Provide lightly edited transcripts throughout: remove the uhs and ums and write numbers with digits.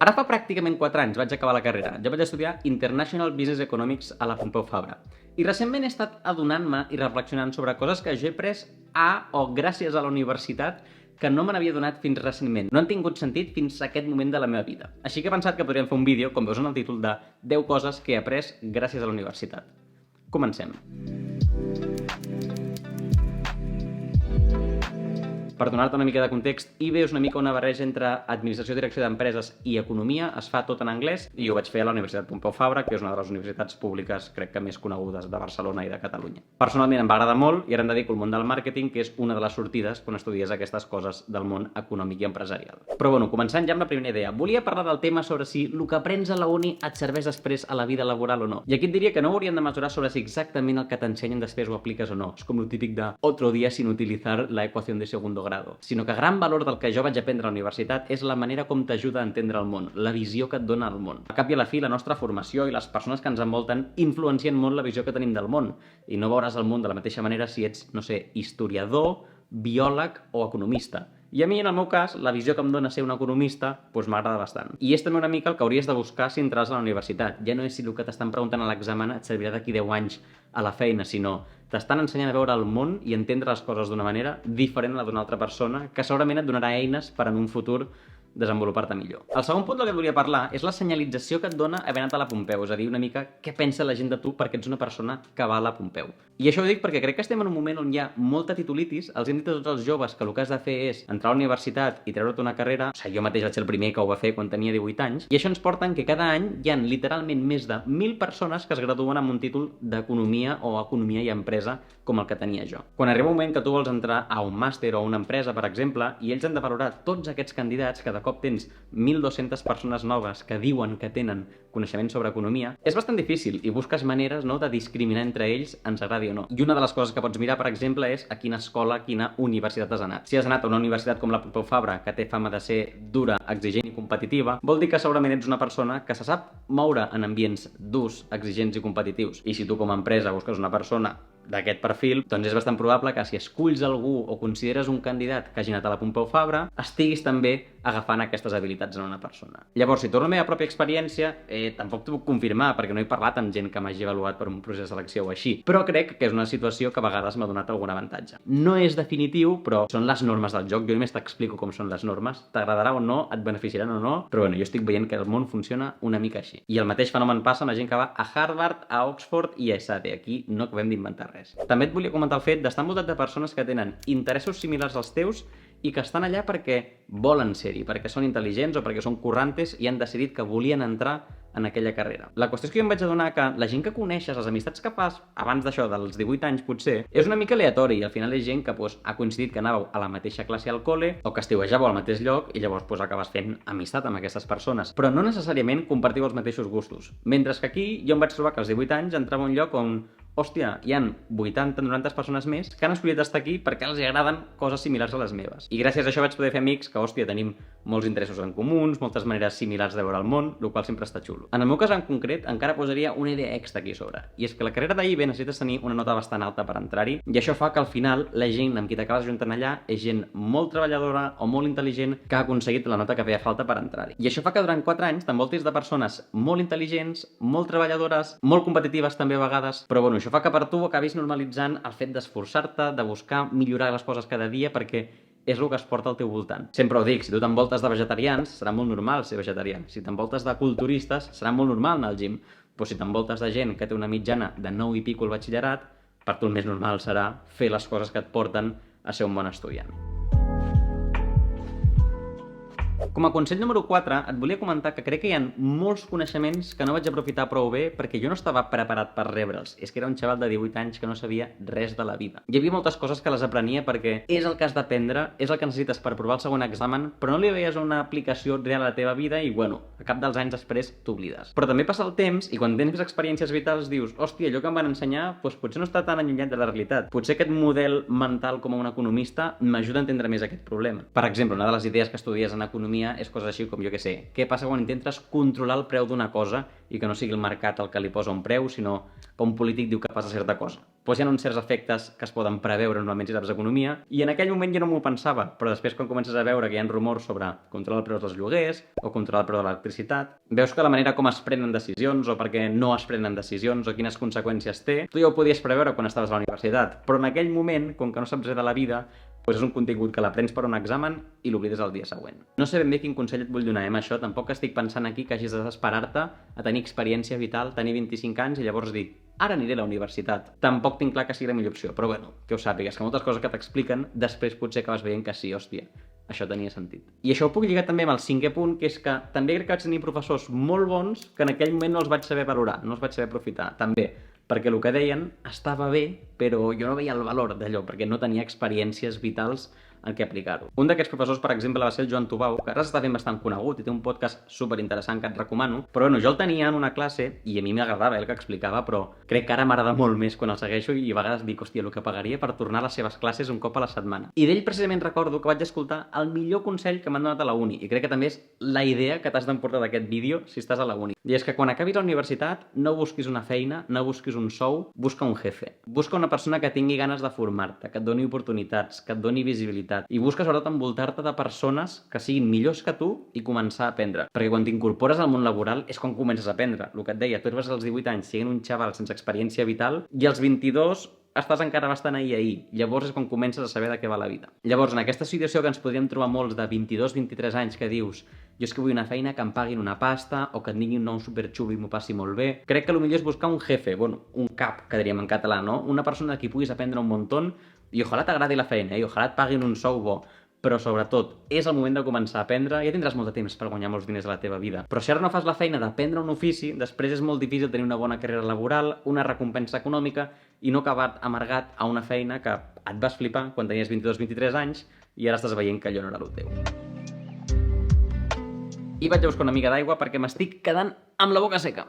Ara fa pràcticament 4 anys vaig acabar la carrera. Jo vaig estudiar International Business Economics a la Pompeu Fabra. I recentment he estat adonant-me i reflexionant sobre coses que jo he pres gràcies a la universitat que no me n'havia donat fins recentment. No han tingut sentit fins a aquest moment de la meva vida. Així que he pensat que podríem fer un vídeo, com veus en el títol, de 10 coses que he après gràcies a la universitat. Comencem. Per donar-te una mica de context, IB és una mica una barreja entre Administració i Direcció d'Empreses i Economia, es fa tot en anglès, i ho vaig fer a la Universitat Pompeu Fabra, que és una de les universitats públiques, crec que més conegudes de Barcelona i de Catalunya. Personalment em va agradar molt i ara em dedico al món del màrqueting, que és una de les sortides quan estudies aquestes coses del món econòmic i empresarial. Però bueno, començant ja amb la primera idea. Volia parlar del tema sobre si el que aprens a la uni et serveix després a la vida laboral o no. I aquí et diria que no ho hauríem de mesurar sobre si exactament el que t'ensenyen després ho apliques o no. És com el típic de otro día sin utilizar la ecuación de segundo grado. Sinó que gran valor del que jo vaig aprendre a la universitat és la manera com t'ajuda a entendre el món, la visió que et dona el món. Al cap i a la fi, la nostra formació i les persones que ens envolten influencien molt la visió que tenim del món. I no veuràs el món de la mateixa manera si ets, no sé, historiador, biòleg o economista. I a mi, en el meu cas, la visió que em dona ser un economista doncs m'agrada bastant. I és també una mica el que hauries de buscar si entres a la universitat. Ja no és si el que t'estan preguntant a l'examen et servirà d'aquí 10 anys a la feina, sinó t'estan ensenyant a veure el món i entendre les coses d'una manera diferent a la d'una altra persona, que segurament et donarà eines per en un futur desenvolupar-te millor. El segon punt del que et volia parlar és la senyalització que et dona haver anat a la Pompeu, és a dir, una mica què pensa la gent de tu perquè ets una persona que va a la Pompeu. I això ho dic perquè crec que estem en un moment on hi ha molta titulitis, els hem dit a tots els joves que el que has de fer és entrar a la universitat i treure't una carrera, o sigui, jo mateix vaig ser el primer que ho va fer quan tenia 18 anys, i això ens porta que cada any hi ha literalment més de 1.000 persones que es graduen amb un títol d'economia o economia i empresa com el que tenia jo. Quan arriba un moment que tu vols entrar a un màster o a una empresa, per exemple, i ells han de valorar tots aquests candidats, que de cop tens 1.200 persones noves que diuen que tenen coneixement sobre economia, és bastant difícil i busques maneres de discriminar entre ells, ens agradi o no. I una de les coses que pots mirar, per exemple, és a quina escola, a quina universitat has anat. Si has anat a una universitat com la Pompeu Fabra, que té fama de ser dura, exigent i competitiva, vol dir que segurament ets una persona que se sap moure en ambients durs, exigents i competitius. I si tu com a empresa busques una persona d'aquest perfil, doncs és bastant probable que si esculls algú o consideres un candidat que hagi anat a la Pompeu Fabra, estiguis també agafant aquestes habilitats en una persona. Llavors, si torno a la meva pròpia experiència, tampoc t'ho puc confirmar perquè no he parlat amb gent que m'hagi avaluat per un procés de selecció o així, però crec que és una situació que a vegades m'ha donat algun avantatge. No és definitiu, però són les normes del joc. Jo només t'explico com són les normes. T'agradarà o no, et beneficiaran o no, però bueno, jo estic veient que el món funciona una mica així. I el mateix fenomen passa amb la gent que va a Harvard, a Oxford i a ESADE. Aquí no acabem d'inventar res. També et volia comentar el fet d'estar envoltat de persones que tenen interessos similars als teus i que estan allà perquè volen ser-hi, perquè són intel·ligents o perquè són currantes i han decidit que volien entrar en aquella carrera. La qüestió és que jo em vaig adonar que la gent que coneixes, les amistats que fas abans d'això, dels 18 anys potser, és una mica aleatori i al final és gent que ha coincidit que anàveu a la mateixa classe al col·le o que estiuejàveu al mateix lloc i llavors acabes fent amistat amb aquestes persones, però no necessàriament compartiu els mateixos gustos. Mentre que aquí jo em vaig trobar que als 18 anys entrava a un lloc on hòstia, hi ha 80-90 persones més que han escollit estar aquí perquè els agraden coses similars a les meves. I gràcies a això vaig poder fer amics que, hòstia, tenim molts interessos en comuns, moltes maneres similars de veure el món, el qual sempre està xulo. En el meu cas en concret, encara posaria una idea extra aquí sobre. I és que la carrera d'IB necessites tenir una nota bastant alta per entrar-hi, i això fa que al final la gent amb qui t'acabes juntant allà és gent molt treballadora o molt intel·ligent que ha aconseguit la nota que feia falta per entrar-hi. I això fa que durant 4 anys t'envoltis de persones molt intel·ligents, molt treballadores, molt competitives també a vegades, però bueno, això fa que per tu acabis normalitzant el fet d'esforçar-te, de buscar millorar les coses cada dia perquè és el que es porta al teu voltant. Sempre ho dic, si tu t'envoltes de vegetarians, serà molt normal ser vegetarià. Si t'envoltes de culturistes, serà molt normal anar al gim. Però si t'envoltes de gent que té una mitjana de 9 i pico al batxillerat, per tu el més normal serà fer les coses que et porten a ser un bon estudiant. Com a consell número 4, et volia comentar que crec que hi ha molts coneixements que no vaig aprofitar prou bé perquè jo no estava preparat per rebre'ls. És que era un xaval de 18 anys que no sabia res de la vida. Hi havia moltes coses que les aprenia perquè és el que has d'aprendre, és el que necessites per provar el segon examen, però no li veies una aplicació real a la teva vida i, bueno, a cap dels anys després t'oblides. Però també passa el temps i quan tens més experiències vitals dius, hòstia, allò que em van ensenyar potser no està tan allunyat de la realitat. Potser aquest model mental com a un economista m'ajuda a entendre més aquest problema. Per exemple, una de les idees que estudies en economia és coses així com, jo què sé, què passa quan intentes controlar el preu d'una cosa i que no sigui el mercat el que li posa un preu, sinó que un polític diu que passa certa cosa. doncs hi ha uns certs efectes que es poden preveure normalment si saps economia, i en aquell moment jo no m'ho pensava, però després quan comences a veure que hi ha rumors sobre controlar el preu dels lloguers o controlar el preu de l'electricitat, veus que la manera com es prenen decisions o perquè no es prenen decisions o quines conseqüències té, tu ja ho podies preveure quan estaves a la universitat, però en aquell moment, com que no saps res de la vida, doncs és un contingut que l'aprens per un examen i l'oblides el dia següent. No sé ben bé quin consell et vull donar amb això, tampoc estic pensant aquí que hagis d'esperar-te a tenir experiència vital, tenir 25 anys i llavors dir ara aniré a la universitat. Tampoc tinc clar que sigui la millor opció, però bueno, que ho sàpigues, que moltes coses que t'expliquen després potser acabes veient que sí, hòstia, això tenia sentit. I això ho puc lligar també amb el 5è punt, que és que també crec que vaig tenir professors molt bons que en aquell moment no els vaig saber valorar, no els vaig saber aprofitar, també, perquè el que deien estava bé, però jo no veia el valor d'allò, perquè no tenia experiències vitals en què aplicar-ho. Un d'aquests professors, per exemple, va ser el Joan Tubau, que ara s'està fent bastant conegut i té un podcast superinteressant que et recomano, però bueno, jo el tenia en una classe i a mi m'agradava el que explicava, però crec que ara m'agrada molt més quan el segueixo i a vegades dic, hòstia, el que pagaria per tornar a les seves classes un cop a la setmana. I d'ell precisament recordo que vaig escoltar el millor consell que m'han donat a la uni, i crec que també és la idea que t'has d'emportar d'aquest vídeo si estàs a la uni. I és que quan acabis la universitat no busquis una feina, no busquis un sou, busca un jefe. Busca una persona que tingui ganes de formar-te, que et doni oportunitats, que et doni visibilitat, i busca sobretot envoltar-te de persones que siguin millors que tu i començar a aprendre. Perquè quan t'incorpores al món laboral és quan comences a aprendre. El que et deia, tu vas als 18 anys siguent un xaval sense experiència vital i als 22 estàs encara bastant ahir. Llavors és quan comences a saber de què va la vida. Llavors, en aquesta situació que ens podríem trobar molts de 22-23 anys que dius jo és que vull una feina que em paguin una pasta o que et diguin un nom superxulo i m'ho passi molt bé, crec que el millor és buscar un jefe, bueno, un cap, que diríem en català, no? Una persona de qui puguis aprendre un muntó i ojalà t'agradi la feina i ojalà et paguin un sou bo, però sobretot és el moment de començar a aprendre. Ja tindràs molt de temps per guanyar molts diners a la teva vida, però si ara no fas la feina d'aprendre un ofici, després és molt difícil tenir una bona carrera laboral, una recompensa econòmica i no acabar amargat a una feina que et vas flipar quan tenies 22-23 anys i ara estàs veient que allò no era el teu. I vaig a buscar una mica d'aigua perquè m'estic quedant amb la boca seca.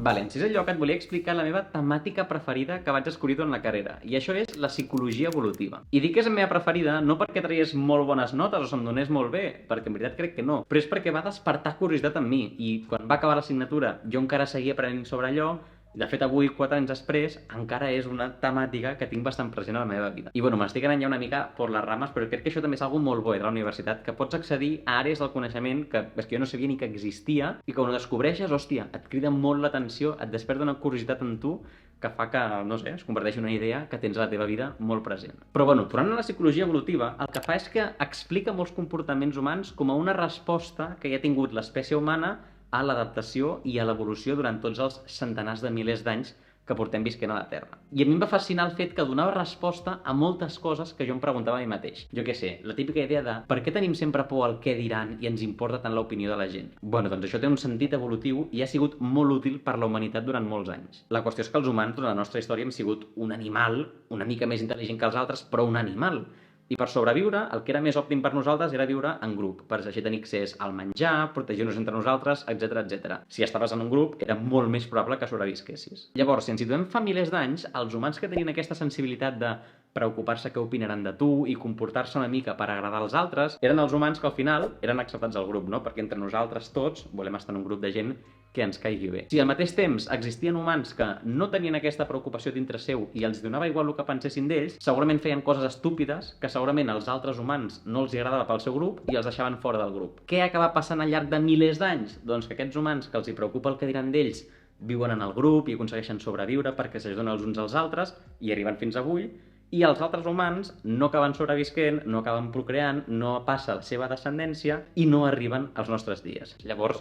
Vale, en sisè lloc et volia explicar la meva temàtica preferida que vaig descobrir durant la carrera, i això és la psicologia evolutiva. I dic que és la meva preferida no perquè traies molt bones notes o se'm donés molt bé, perquè en veritat crec que no, però és perquè va despertar curiositat en mi, i quan va acabar l'assignatura jo encara seguia aprenent sobre allò. De fet, avui, 4 anys després, encara és una temàtica que tinc bastant present a la meva vida. I bueno, m'estic anant ja una mica per les rames, però crec que això també és algo molt bo de la universitat, que pots accedir a àrees del coneixement que jo no sabia ni que existia, i que quan ho descobreixes, hòstia, et crida molt l'atenció, et desperta una curiositat en tu que fa que, no sé, es converteixi en una idea que tens a la teva vida molt present. Però bueno, tornant a la psicologia evolutiva, el que fa és que explica molts comportaments humans com a una resposta que ja ha tingut l'espècie humana a l'adaptació i a l'evolució durant tots els centenars de milers d'anys que portem visquent a la Terra. I a mi em va fascinar el fet que donava resposta a moltes coses que jo em preguntava a mi mateix. Jo què sé, la típica idea de per què tenim sempre por al què diran i ens importa tant l'opinió de la gent? Bueno, doncs això té un sentit evolutiu i ha sigut molt útil per la humanitat durant molts anys. La qüestió és que els humans, durant la nostra història, hem sigut un animal una mica més intel·ligent que els altres, però un animal. I per sobreviure, el que era més òptim per nosaltres era viure en grup, per així tenir accés al menjar, protegir-nos entre nosaltres, etc etc. Si estaves en un grup, era molt més probable que sobrevisquessis. Llavors, si ens situem fa milers d'anys, els humans que tenien aquesta sensibilitat de preocupar-se què opinaran de tu i comportar-se una mica per agradar als altres, eren els humans que al final eren acceptats al grup, no? Perquè entre nosaltres tots volem estar en un grup de gent que ens caigui bé. Si al mateix temps existien humans que no tenien aquesta preocupació dintre seu i els donava igual el que pensessin d'ells, segurament feien coses estúpides que segurament als altres humans no els agradava pel seu grup i els deixaven fora del grup. Què acaba passant al llarg de milers d'anys? Doncs que aquests humans que els hi preocupa el que diran d'ells viuen en el grup i aconsegueixen sobreviure perquè s'ajuden els uns als altres i arriben fins avui, i els altres humans no acaben sobrevisquent, no acaben procreant, no passa la seva descendència i no arriben als nostres dies. Llavors,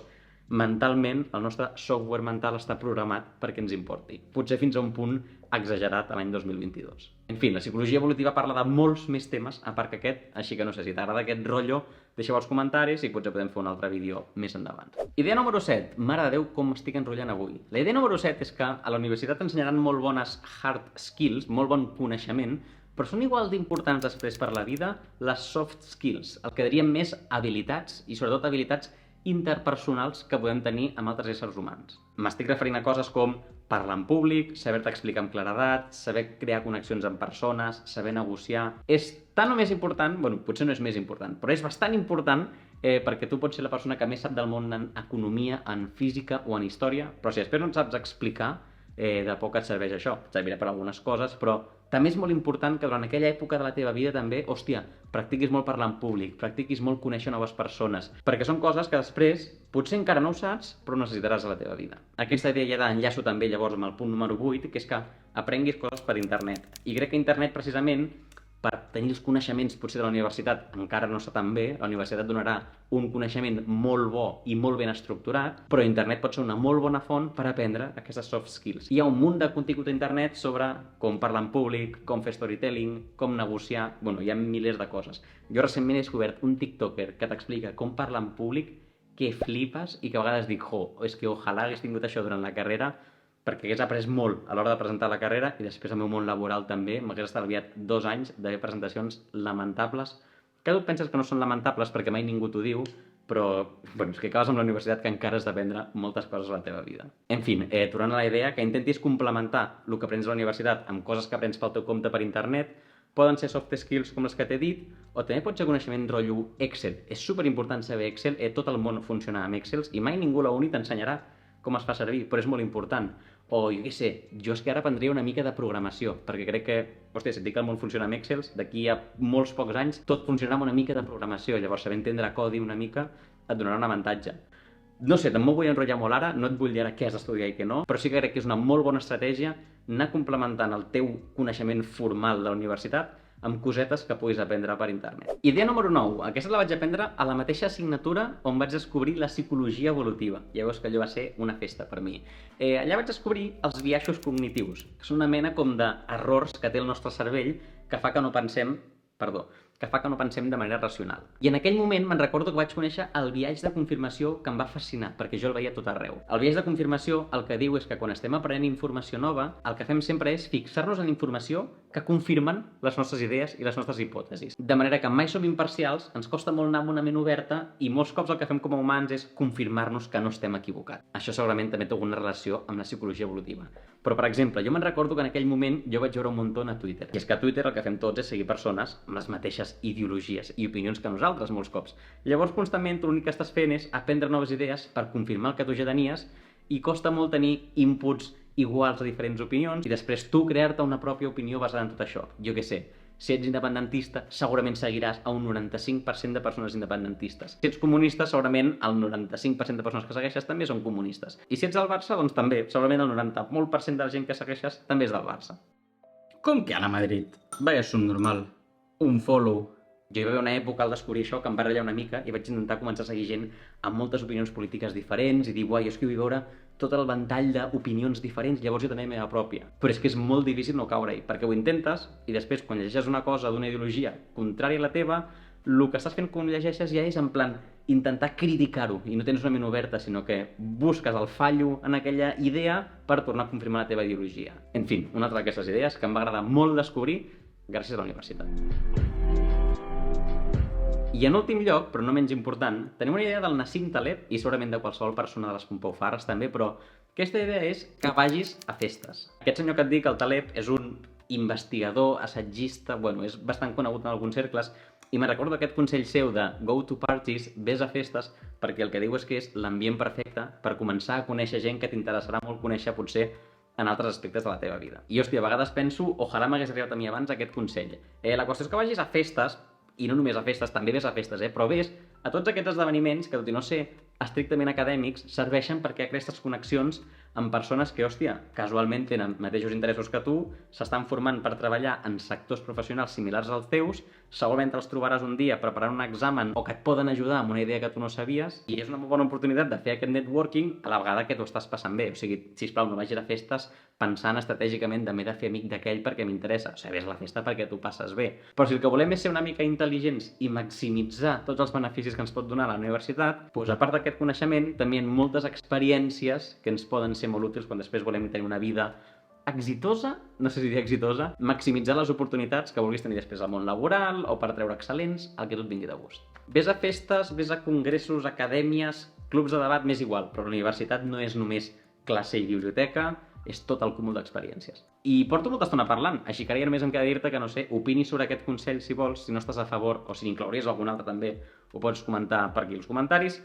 mentalment, el nostre software mental està programat perquè ens importi. Potser fins a un punt exagerat a l'any 2022. En fi, la psicologia evolutiva parla de molts més temes, a part que aquest, així que no sé si t'agrada aquest rotllo, deixeu als comentaris i potser podem fer un altre vídeo més endavant. Idea número 7. Mare de Déu, com m'estic enrotllant avui. La idea número 7 és que a la universitat t'ensenyaran molt bones hard skills, molt bon coneixement, però són igual d'importants després per la vida les soft skills, el que diríem més habilitats i sobretot habilitats interpersonals que podem tenir amb altres éssers humans. M'estic referint a coses com parlar en públic, saber-te explicar amb claredat, saber crear connexions amb persones, saber negociar. És tan o més important, bueno, potser no és més important, però és bastant important perquè tu pots ser la persona que més sap del món en economia, en física o en història, però si després no et saps explicar, de poc et serveix això. Et servirà per algunes coses, però també és molt important que durant aquella època de la teva vida també, hòstia, practiquis molt parlar en públic, practiquis molt conèixer noves persones, perquè són coses que després potser encara no ho saps, però necessitaràs a la teva vida. Aquesta idea ja d'enllaço també llavors amb el punt número 8, que és que aprenguis coses per internet. I crec que internet precisament, per tenir els coneixements potser de la universitat encara no està tan bé, la universitat donarà un coneixement molt bo i molt ben estructurat, però internet pot ser una molt bona font per aprendre aquestes soft skills. Hi ha un munt de contingut a internet sobre com parlar en públic, com fer storytelling, com negociar, bueno, hi ha milers de coses. Jo recentment he descobert un tiktoker que t'explica com parlar en públic que flipes i que a vegades dic, és que ojalà hagués tingut això durant la carrera perquè hagués après molt a l'hora de presentar la carrera i després al meu món laboral també m'hagués estalviat 2 anys de presentacions lamentables, que tu penses que no són lamentables perquè mai ningú t'ho diu, però bueno, és que acabes amb la universitat que encara has d'aprendre moltes coses a la teva vida. En fi, tornant a la idea, que intentis complementar el que aprens a la universitat amb coses que aprens pel teu compte per internet, poden ser soft skills com les que t'he dit, o també pot ser coneixement rotllo Excel. És superimportant saber Excel, tot el món funciona amb Excel i mai ningú a la uni t'ensenyarà com es fa servir, però és molt important. O, jo què sé, jo és que ara aprendria una mica de programació, perquè crec que, hòstia, si et dic que el món funciona amb Excel, d'aquí a molts pocs anys tot funcionarà amb una mica de programació, llavors saber entendre codi una mica et donarà un avantatge. No sé, tampoc vull enrotllar molt ara, no et vull dir ara què has d'estudiar i què no, però sí que crec que és una molt bona estratègia anar complementant el teu coneixement formal de la universitat amb cosetes que puguis aprendre per internet. Idea número 9. Aquesta la vaig aprendre a la mateixa assignatura on vaig descobrir la psicologia evolutiva. Ja veus que allò va ser una festa per mi. Allà vaig descobrir els biaixos cognitius, que són una mena com d'errors que té el nostre cervell que fa que no pensem de manera racional. I en aquell moment me'n recordo que vaig conèixer el biaix de confirmació que em va fascinar, perquè jo el veia tot arreu. El biaix de confirmació el que diu és que quan estem aprenent informació nova, el que fem sempre és fixar-nos en informació que confirmen les nostres idees i les nostres hipòtesis. De manera que mai som imparcials, ens costa molt anar amb una ment oberta i molts cops el que fem com a humans és confirmar-nos que no estem equivocats. Això segurament també té alguna relació amb la psicologia evolutiva. Però, per exemple, jo me'n recordo que en aquell moment jo vaig veure un munt a Twitter. I és que a Twitter el que fem tots és seguir persones amb les mateixes ideologies i opinions que nosaltres molts cops. Llavors, constantment, l'únic que estàs fent és aprendre noves idees per confirmar el que tu ja tenies i costa molt tenir inputs iguals a diferents opinions i després tu crear-te una pròpia opinió basada en tot això. Jo què sé, si ets independentista, segurament seguiràs a un 95% de persones independentistes. Si ets comunista, segurament el 95% de persones que segueixes també són comunistes. I si ets del Barça, doncs també, segurament el 90% de la gent que segueixes també és del Barça. Com que Ana Madrid? Vaya subnormal. Un follow. Jo hi va haver una època al descobrir això que em va ratllar una mica i vaig intentar començar a seguir gent amb moltes opinions polítiques diferents i dir, uai, és que vull veure tot el ventall d'opinions diferents, llavors jo també la meva pròpia. Però és que és molt difícil no caure-hi, perquè ho intentes i després quan llegeixes una cosa d'una ideologia contrària a la teva, el que estàs fent quan llegeixes ja és en plan intentar criticar-ho i no tens una ment oberta, sinó que busques el fallo en aquella idea per tornar a confirmar la teva ideologia. En fi, una altra d'aquestes idees que em va agradar molt descobrir gràcies a la universitat. I en últim lloc, però no menys important, tenim una idea del Nassim Taleb i segurament de qualsevol persona de les Pompeu Fabres també, però aquesta idea és que vagis a festes. Aquest senyor que et dic, el Taleb, és un investigador, assagista, bueno, és bastant conegut en alguns cercles i me'n recordo aquest consell seu de go to parties, vés a festes, perquè el que diu és que és l'ambient perfecte per començar a conèixer gent que t'interessarà molt conèixer potser en altres aspectes de la teva vida. I, hòstia, a vegades penso, ojalà m'hagués arribat a mi abans aquest consell. La qüestió és que vagis a festes, i no només a festes, també ves a festes, però ves a tots aquests esdeveniments que, tot i no ser estrictament acadèmics, serveixen perquè aquestes connexions amb persones que, hòstia, casualment tenen mateixos interessos que tu, s'estan formant per treballar en sectors professionals similars als teus, segurament els trobaràs un dia preparant un examen o que et poden ajudar amb una idea que tu no sabies i és una molt bona oportunitat de fer aquest networking a la vegada que tu estàs passant bé. O sigui, sisplau, no vagis a festes pensant estratègicament de m'he de fer amic d'aquell perquè m'interessa. O sigui, ves a la festa perquè tu passes bé. Però si el que volem és ser una mica intel·ligents i maximitzar tots els beneficis que ens pot donar la universitat, doncs a part d'aquest coneixement, també hi ha moltes experiències que ens poden ser molt útils quan després volem tenir una vida exitosa, no sé si dir exitosa, maximitzar les oportunitats que vulguis tenir després al món laboral o per treure excel·lents, el que tu et vingui de gust. Ves a festes, ves a congressos, acadèmies, clubs de debat, m'és igual, però la universitat no és només classe i biblioteca, és tot el cúmul d'experiències. I porto molta estona parlant, així que ara ja només em queda dir-te que, no sé, opinis sobre aquest consell si vols, si no estàs a favor o si n'inclouries algun altre també, ho pots comentar per aquí als comentaris.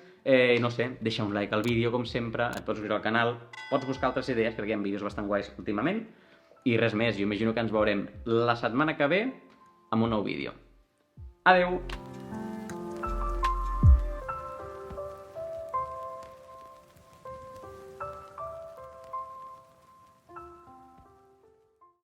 No sé, deixa un like al vídeo com sempre, et pots subscriure al canal, pots buscar altres idees, perquè hi ha vídeos bastant guais últimament. I res més, jo imagino que ens veurem la setmana que ve amb un nou vídeo. Adeu!